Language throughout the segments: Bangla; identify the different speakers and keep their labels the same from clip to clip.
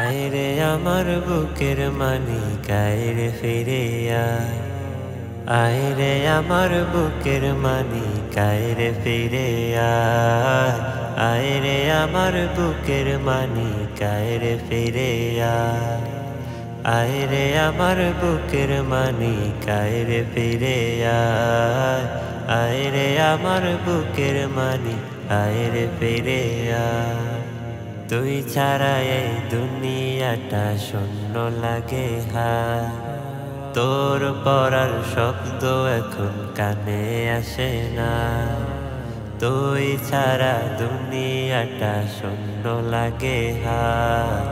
Speaker 1: আয়রে আমার বুকের মানিক আয়রে ফিরে আয়। আয়রে আমার বুকের মানিক আয়রে ফিরে আয়। আয়রে আমার বুকের মানিক আয়রে ফিরে আয়। আয়রে আমার বুকের মানিক আয়রে ফিরে আয়। আয়রে আমার বুকের মানিক আয়রে ফিরে আয়। তুই ছাড়া এই দুনিয়াটা শূন্য লাগে হায়। তোর পরার শব্দ এখন কানে আসে না। তুই ছাড়া দুনিয়াটা শূন্য লাগে হায়।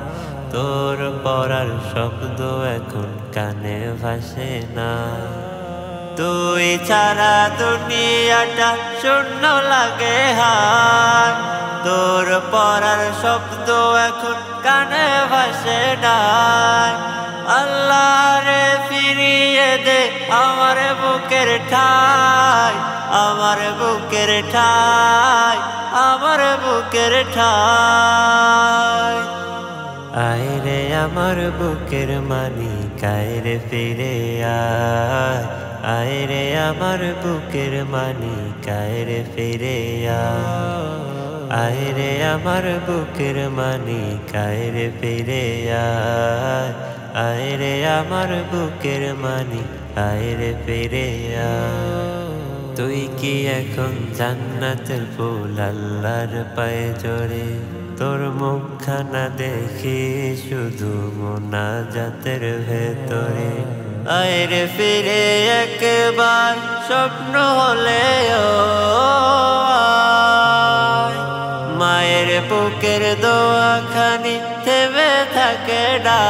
Speaker 1: তোর পরার শব্দ এখন কানে ভাসে না। তুই ছাড়া দুনিয়াটা শূন্য লাগে হায়। তোর পরার শব্দ এখন কানে ভাসে না। আল্লাহ রে ফিরিয়ে দে আমার বুকের ঠাই। আমার বুকের ঠাই, আমার বুকের ঠাই। আয়রে আমার বুকের মানিক আয়রে ফিরে আয়। আয়রে আমার বুকের মানিক আয়রে ফিরে আয়। আয়রে আমার বুকের মানিক আয়রে ফিরে আয়। আয়রে আমার বুকের মানিক আয়রে ফিরে আয়। তুই কি এখন জান্নাতের ফুল আল্লাহর পায়ে জড়ে? তোর মুখখানা দেখি শুধু মোনাজাতের ভেতরে। আয়রে ফিরে একবার স্বপ্ন হলেও মায়ের বুকের দোয়াখানি থেমে থাকে না।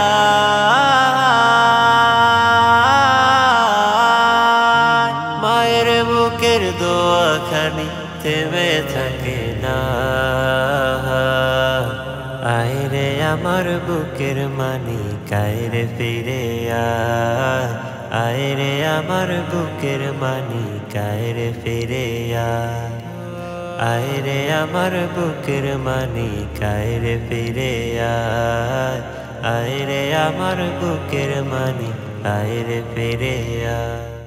Speaker 1: মায়ের বুকের দোয়াখানি থেমে থাকে না। আয়রে আমার বুকের মানিক আয়রে ফিরে আয়। আয়রে আমার বুকের মানিক আয়রে ফিরে আয়। আয়রে আমার বুকের মানিক আয়রে ফিরে আয়। আয়রে আমার বুকের মানিক আয়রে ফিরে আয়।